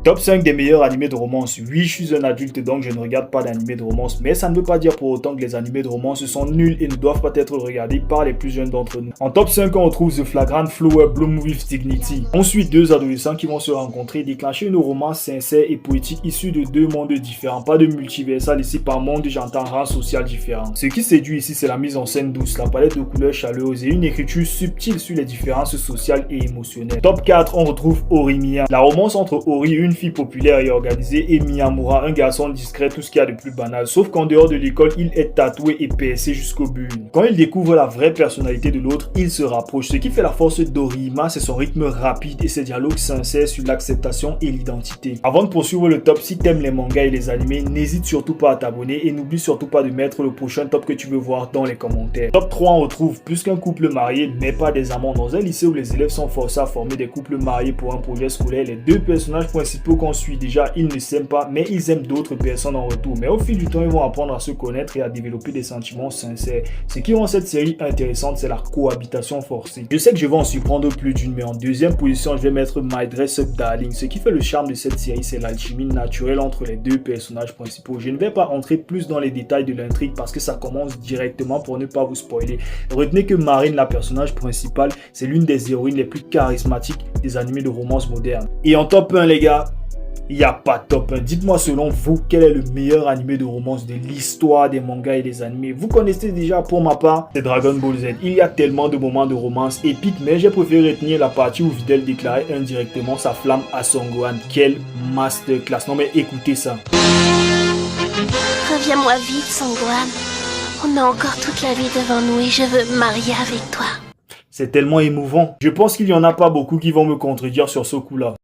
Top 5 des meilleurs animés de romance. Oui, je suis un adulte donc je ne regarde pas d'animés de romance, mais ça ne veut pas dire pour autant que les animés de romance sont nuls et ne doivent pas être regardés par les plus jeunes d'entre nous. En top 5, on retrouve The Flagrant Flower Bloom with Dignity. On suit deux adolescents qui vont se rencontrer et déclencher une romance sincère et poétique issue de deux mondes différents. Pas de multiversal ici, par monde j'entends rang social différent. Ce qui séduit ici, c'est la mise en scène douce, la palette de couleurs chaleureuse et une écriture subtile sur les différences sociales et émotionnelles. Top 4, on retrouve Orimiya. La romance entre Ori, une fille populaire et organisée, et Miyamura, un garçon discret, tout ce qu'il y a de plus banal. Sauf qu'en dehors de l'école, il est tatoué et percé jusqu'au but. Quand il découvre la vraie personnalité de l'autre, il se rapproche. Ce qui fait la force d'Orima, c'est son rythme rapide et ses dialogues sincères sur l'acceptation et l'identité. Avant de poursuivre le top, si t'aimes les mangas et les animés, n'hésite surtout pas à t'abonner et n'oublie surtout pas de mettre le prochain top que tu veux voir dans les commentaires. Top 3, on retrouve plus qu'un couple marié, mais pas des amants. Dans un lycée où les élèves sont forcés à former des couples mariés pour un projet scolaire, les deux personnages principaux qu'on suit déjà, ils ne s'aiment pas, mais ils aiment d'autres personnes en retour. Mais au fil du temps, ils vont apprendre à se connaître et à développer des sentiments sincères. Ce qui rend cette série intéressante, c'est la cohabitation forcée. Je sais que je vais en surprendre plus d'une, mais en deuxième position, je vais mettre My Dress Up Darling. Ce qui fait le charme de cette série, c'est l'alchimie naturelle entre les deux personnages principaux. Je ne vais pas entrer plus dans les détails de l'intrigue parce que ça commence directement pour ne pas vous spoiler. Retenez que Marine, la personnage principale, c'est l'une des héroïnes les plus charismatiques des animés de romance moderne. Et en top 1, les gars, il n'y a pas de top 1. Dites-moi selon vous, quel est le meilleur animé de romance de l'histoire des mangas et des animés. Vous connaissez déjà, pour ma part, c'est Dragon Ball Z. Il y a tellement de moments de romance épiques, mais j'ai préféré retenir la partie où Videl déclarait indirectement sa flamme à Son Gohan. Quelle masterclass. Non mais écoutez ça. Reviens-moi vite, Son Gohan. On a encore toute la vie devant nous et je veux me marier avec toi. C'est tellement émouvant. Je pense qu'il n'y en a pas beaucoup qui vont me contredire sur ce coup-là.